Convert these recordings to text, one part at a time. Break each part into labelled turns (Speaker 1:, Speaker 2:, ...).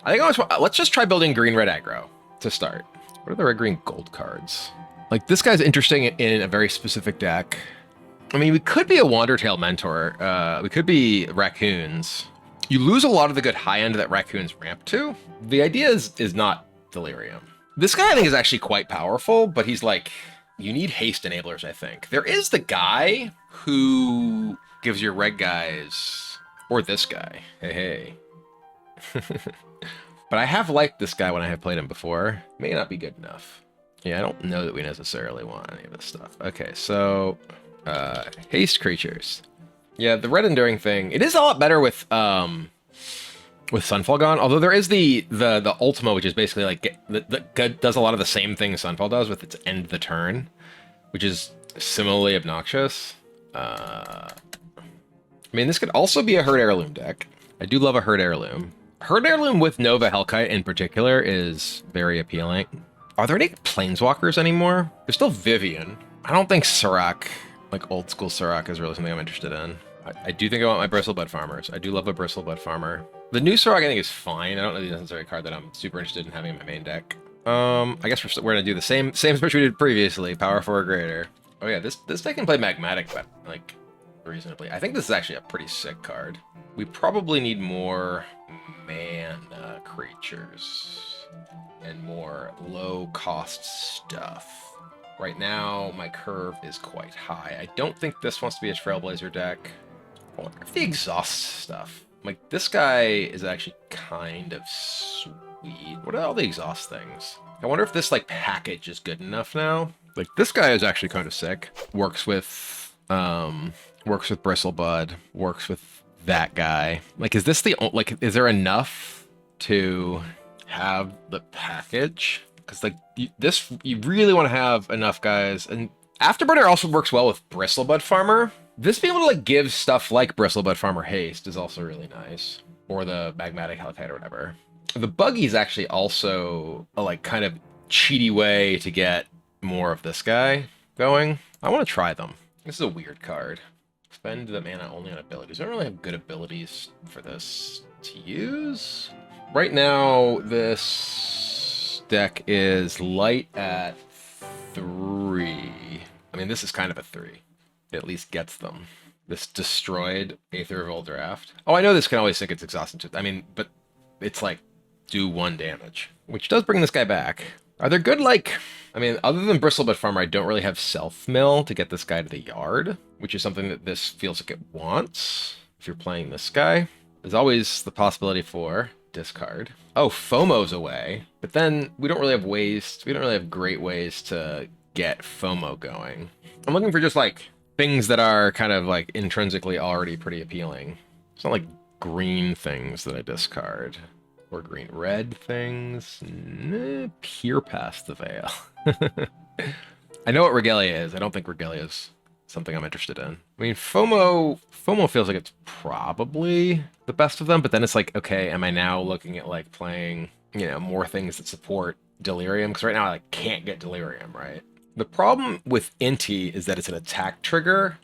Speaker 1: I think let's just try building green-red aggro to start. What are the red-green gold cards? Like, this guy's interesting in a very specific deck. I mean, we could be a Wandertail Mentor. We could be Raccoons. You lose a lot of the good high end that Raccoons ramp to. The idea is not Delirium. This guy, I think, is actually quite powerful, but he's like, you need haste enablers, I think. There is the guy who gives your red guys, or this guy. Hey, hey. But I have liked this guy when I have played him before. May not be good enough. Yeah, I don't know that we necessarily want any of this stuff. Okay, so haste creatures. Yeah, the red enduring thing. It is a lot better with Sunfall gone. Although there is the Ultima, which is basically like does a lot of the same thing Sunfall does with its end the turn, which is similarly obnoxious. I mean, this could also be a Herd Heirloom deck. I do love a Herd Heirloom. Herd Heirloom with Nova Hellkite in particular is very appealing. Are there any Planeswalkers anymore? There's still Vivian. I don't think Serac, like old school Serac, is really something I'm interested in. I do think I want my Bristlebud Farmers. I do love a Bristlebud Farmer. The new Serac I think is fine. I don't know the necessary card that I'm super interested in having in my main deck. I guess we're gonna do the same switch we did previously. Power 4 or greater. Oh yeah, this deck can play Magmatic, but like reasonably. I think this is actually a pretty sick card. We probably need more mana creatures and more low-cost stuff. Right now, my curve is quite high. I don't think this wants to be a Trailblazer deck. I wonder if the exhaust stuff. Like, this guy is actually kind of sweet. What are all the exhaust things? I wonder if this, like, package is good enough now. Like, this guy is actually kind of sick. Works with Bristlebud. Works with that guy. Like, is this the, like, is there enough to have the package? Because, like, you really want to have enough guys. And Afterburner also works well with Bristlebud Farmer. This being able to, like, give stuff like Bristlebud Farmer haste is also really nice. Or the Magmatic Hellkite or whatever. The Buggy is actually also a, like, kind of cheaty way to get more of this guy going. I want to try them. This is a weird card. Spend the mana only on abilities. I don't really have good abilities for this to use. Right now, this deck is light at 3. I mean, this is kind of a 3. It at least gets them. This destroyed Aether Revolt Draft. Oh, I know this can always sink its exhaust into. I mean, but it's like do 1 damage, which does bring this guy back. Are there good, like, I mean, other than Bristlebud Farmer, I don't really have self-mill to get this guy to the yard, which is something that this feels like it wants. If you're playing this guy, there's always the possibility for discard. Oh, FOMO's away, but then we don't really have great ways to get FOMO going. I'm looking for just, like, things that are kind of, like, intrinsically already pretty appealing. It's not like green things that I discard. Or green-red things. Peer past the veil. I know what Regalia is. I don't think Regalia is something I'm interested in. I mean, FOMO feels like it's probably the best of them, but then it's like, okay, am I now looking at, like, playing, you know, more things that support Delirium? Because right now I, like, can't get Delirium, right? The problem with Inti is that it's an attack trigger,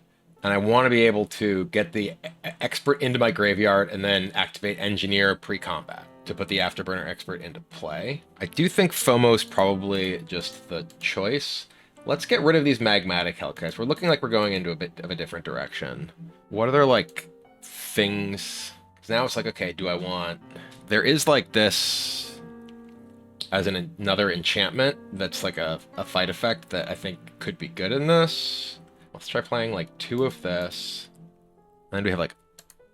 Speaker 1: and I want to be able to get the expert into my graveyard and then activate Engineer pre-combat to put the Afterburner expert into play. I do think FOMO's probably just the choice. Let's get rid of these Magmatic Hellkites. We're looking like we're going into a bit of a different direction. What other, like, things? Because now it's like, okay, do I want... There is, like, this as another enchantment that's like a fight effect that I think could be good in this. Let's try playing, like, 2 of this. And then we have, like,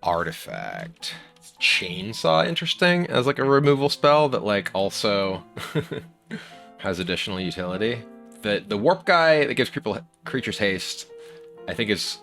Speaker 1: Artifact. Chainsaw interesting as, like, a removal spell that, like, also has additional utility. The warp guy that gives creatures haste, I think is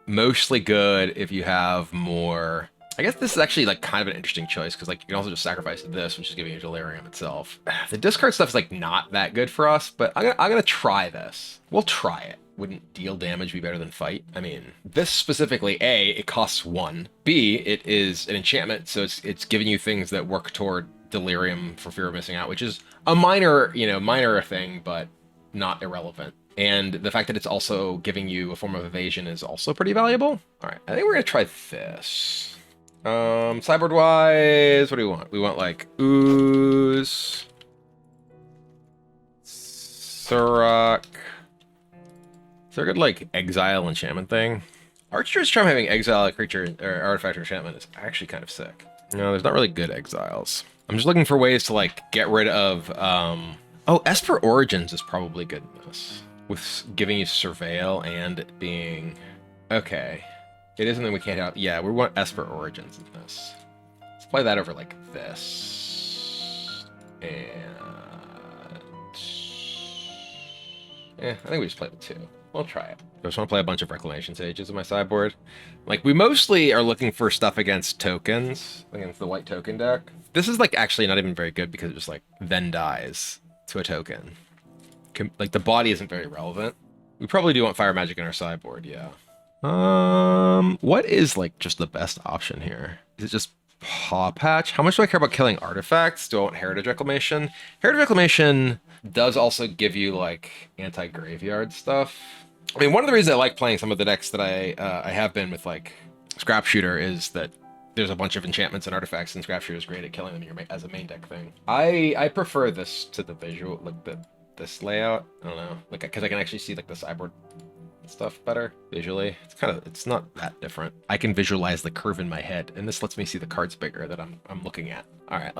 Speaker 1: mostly good if you have more... I guess this is actually, like, kind of an interesting choice, because, like, you can also just sacrifice this, which is giving you Delirium itself. The discard stuff is, like, not that good for us, but I'm gonna try this. We'll try it. Wouldn't deal damage be better than fight? I mean, this specifically, A, it costs 1. B, it is an enchantment, so it's giving you things that work toward Delirium for fear of missing out, which is a minor thing, but not irrelevant. And the fact that it's also giving you a form of evasion is also pretty valuable. All right, I think we're gonna try this. Sideboard wise, what do we want? We want like Ooze, Surrak. Is there a good like exile enchantment thing? Archer's Charm having exile a creature or artifact or enchantment is actually kind of sick. No, there's not really good exiles. I'm just looking for ways to like get rid of oh, Esper Origins is probably good in this. With giving you Surveil and it being okay. It is something we can't have. Yeah, we want Esper Origins in this. Let's play that over like this. And I think we just play the 2. We'll try it. I just want to play a bunch of Reclamation Sages in my sideboard. Like, we mostly are looking for stuff against tokens, against the white token deck. This is, like, actually not even very good because it just, like, then dies to a token. Like, the body isn't very relevant. We probably do want Fire Magic in our sideboard, yeah. What is, like, just the best option here? Is it just Paw Patch? How much do I care about killing artifacts? Do I want Heritage Reclamation? Heritage Reclamation does also give you, like, anti-graveyard stuff. I mean, one of the reasons I like playing some of the decks that I have been with, like, Scrap Shooter is that there's a bunch of enchantments and artifacts, and Scrap Shooter is great at killing them as a main deck thing. I prefer this to the visual, like, this layout. I don't know, like, because I can actually see, like, the sideboard stuff better visually. It's not that different. I can visualize the curve in my head, and this lets me see the cards bigger that I'm looking at. All right,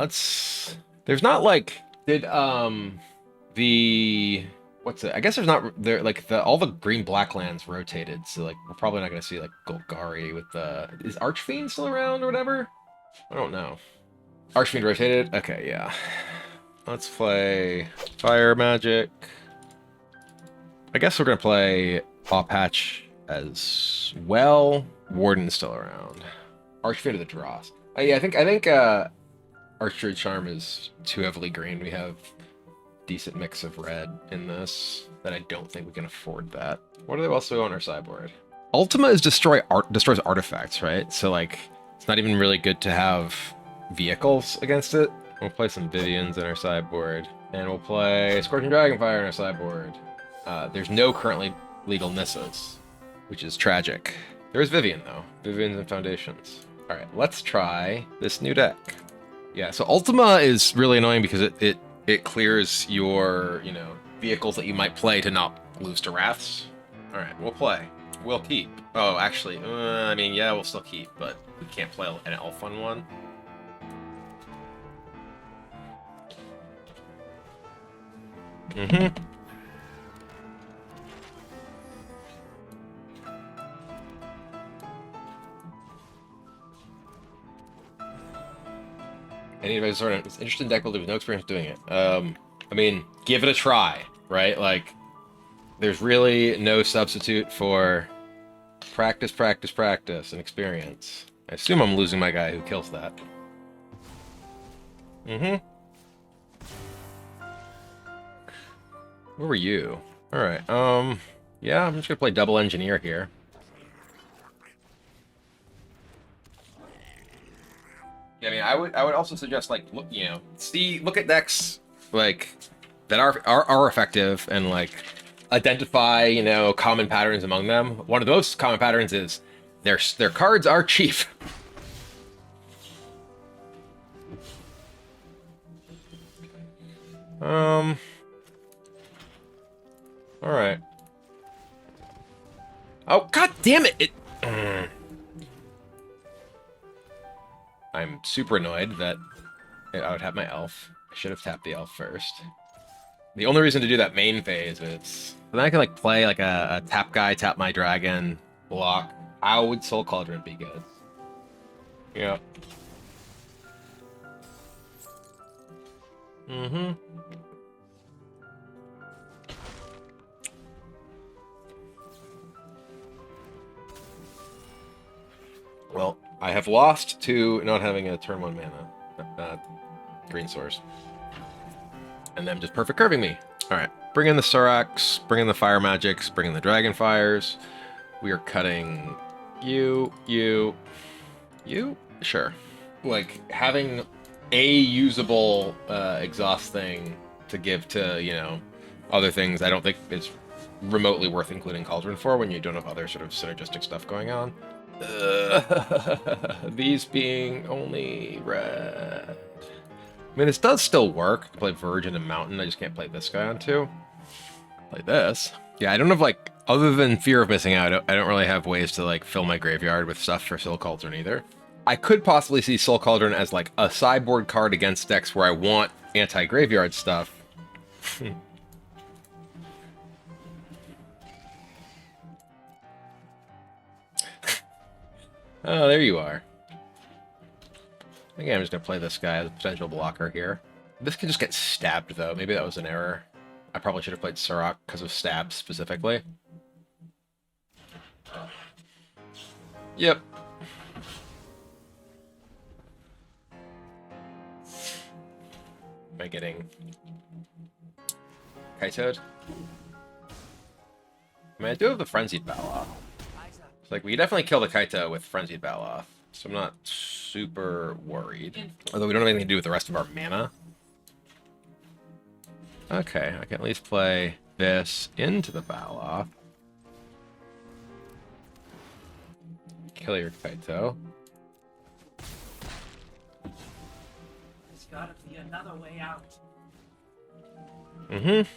Speaker 1: there's not like what's it? I guess there's not there like all the green black lands rotated, so like we're probably not gonna see like Golgari with is Archfiend still around or whatever? I don't know. Archfiend rotated? Okay, yeah. Let's play Fire Magic. I guess we're gonna play Paw Patch as well. Warden's still around. Archfiend of the Dross. Yeah, I think Archery Charm is too heavily green. We have decent mix of red in this that I don't think we can afford that. What else do we on our sideboard? Ultima is destroys artifacts, right? So like it's not even really good to have vehicles against it. We'll play some Vivians in our sideboard, and we'll play Scorching Dragonfire in our sideboard. There's no currently legal Nisas, which is tragic. There is Vivian though. Vivians and Foundations. All right, let's try this new deck. Yeah, so Ultima is really annoying because it clears your, vehicles that you might play to not lose to Wraths. All right, we'll play. We'll keep. Oh, actually, I mean, yeah, we'll still keep, but we can't play an elf on one. Mm-hmm. Any advice sort of it's interesting deck builder with no experience doing it. I mean, give it a try, right? Like, there's really no substitute for practice, practice, practice, and experience. I assume I'm losing my guy who kills that. Mm-hmm. Where were you? Alright, yeah, I'm just gonna play Double Engineer here. I mean, I would also suggest like look at decks like that are effective and like identify common patterns among them. One of the most common patterns is their cards are cheap. All right. Oh god damn it! I'm super annoyed that I would have my elf. I should have tapped the elf first. The only reason to do that main phase is then I can like play like a tap guy, tap my dragon, block. How would Soul Cauldron be good? Yeah. Mm-hmm. Well, I have lost to not having a turn 1 mana green source. And them just perfect curving me. Alright, bring in the Suraks, bring in the Fire Magics, bring in the Dragon Fires. We are cutting you. Sure. Like, having a usable exhaust thing to give to, other things, I don't think is remotely worth including Cauldron for when you don't have other sort of synergistic stuff going on. These being only red. I mean, this does still work. I can play Virgin and Mountain. I just can't play this guy on two. Play this. Yeah, I don't have, like, other than fear of missing out, I don't really have ways to, like, fill my graveyard with stuff for Soul Cauldron either. I could possibly see Soul Cauldron as, like, a sideboard card against decks where I want anti-graveyard stuff. Oh, there you are. I think I'm just going to play this guy as a potential blocker here. This could just get stabbed, though. Maybe that was an error. I probably should have played Surrak because of stab specifically. Yep. Am I getting Kaito'd? I mean, I do have the Frenzied Baloth. It's like, we can definitely kill the Kaito with Frenzied Baloth, so I'm not super worried. Although we don't have anything to do with the rest of our mana. Okay, I can at least play this into the Baloth. Kill your Kaito.
Speaker 2: There's gotta be another way out.
Speaker 1: Mm-hmm.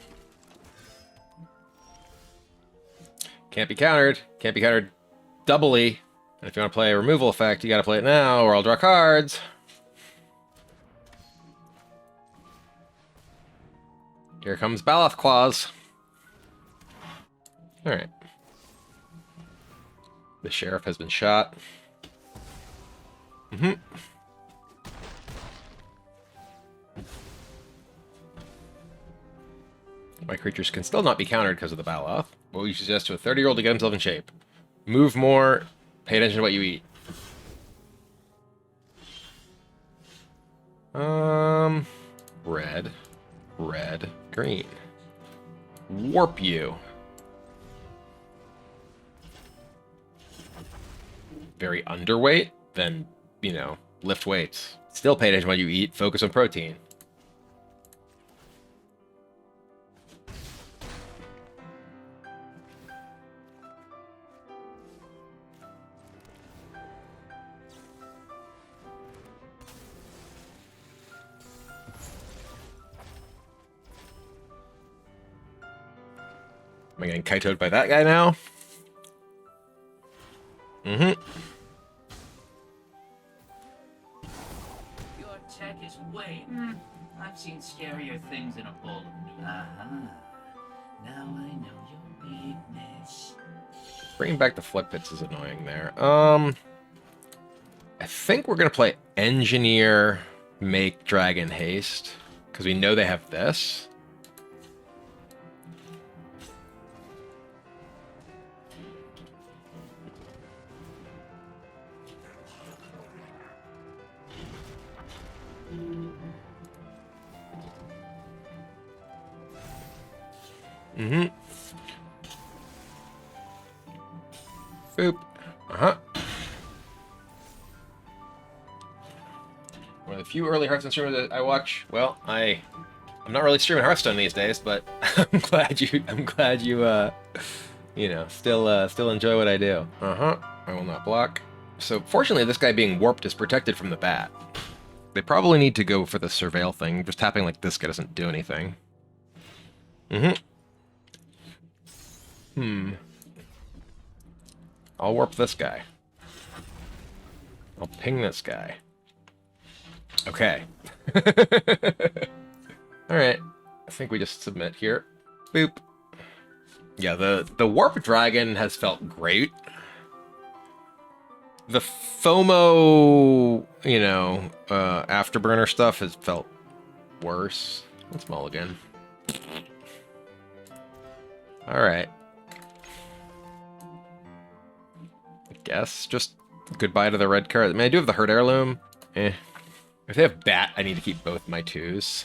Speaker 1: Can't be countered. Can't be countered doubly. And if you want to play a removal effect, you gotta play it now, or I'll draw cards. Here comes Baloth Claws. Alright. The sheriff has been shot. Mm-hmm. My creatures can still not be countered because of the Baloth. What would you suggest to a 30-year-old to get himself in shape? Move more, pay attention to what you eat. Red, red, green. Warp you. Very underweight? Then, you know, lift weights. Still pay attention to what you eat, focus on protein. Am I getting Kaito'd by that guy now? Mm-hmm.
Speaker 2: Your tech is way. I've seen scarier things in a bowl of meat. Now I know your weakness.
Speaker 1: Bringing back the flip pits is annoying there. I think we're gonna play Engineer, make Dragon Haste, because we know they have this. Mm-hmm. Boop. Uh-huh. One of the few early Hearthstone streamers that I watch. Well, I'm not really streaming Hearthstone these days, but I'm glad you you know, still enjoy what I do. Uh-huh. I will not block. So fortunately this guy being warped is protected from the bat. They probably need to go for the surveil thing. Just tapping like this guy doesn't do anything. Mm-hmm. I'll warp this guy. I'll ping this guy. Okay. Alright. I think we just submit here. Boop. Yeah, the warp dragon has felt great. The FOMO, you know, afterburner stuff has felt worse. Let's mulligan. Alright. Guess just goodbye to the red card. I mean, I do have the Herd Heirloom. If they have Bat, I need to keep both my 2s.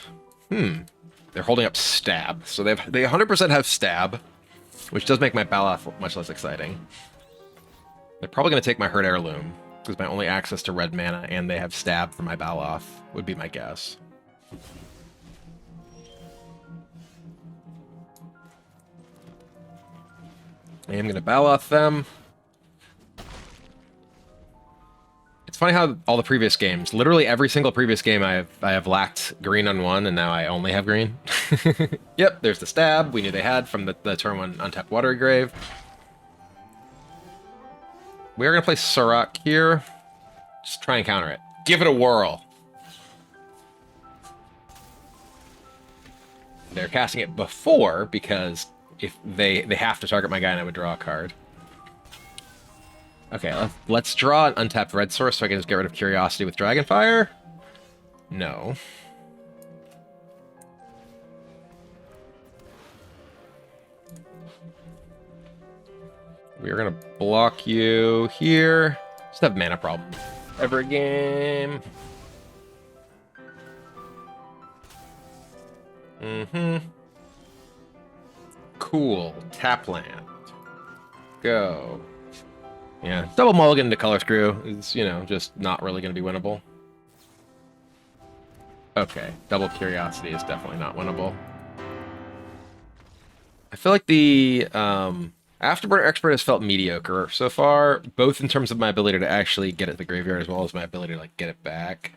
Speaker 1: They're holding up Stab, so they 100% have Stab, which does make my Baloth much less exciting. They're probably going to take my Herd Heirloom, because my only access to red mana, and they have Stab for my Baloth, would be my guess. I am going to Baloth them. It's funny how all the previous games, literally every single previous game, I have lacked green on one, and now I only have green. Yep, there's the stab we knew they had from the turn one untapped Watery Grave. We are going to play Surak here. Just try and counter it. Give it a whirl. They're casting it before, because if they have to target my guy and I would draw a card. Okay, let's draw an untapped red source so I can just get rid of Curiosity with Dragonfire. No. We are going to block you here. Just have mana problems every game. Cool. Tap land. Go. Yeah, double mulligan to Color Screw is, you know, just not really going to be winnable. Okay, double Curiosity is definitely not winnable. I feel like the Afterburner Expert has felt mediocre so far, both in terms of my ability to actually get it to the graveyard as well as my ability to like get it back.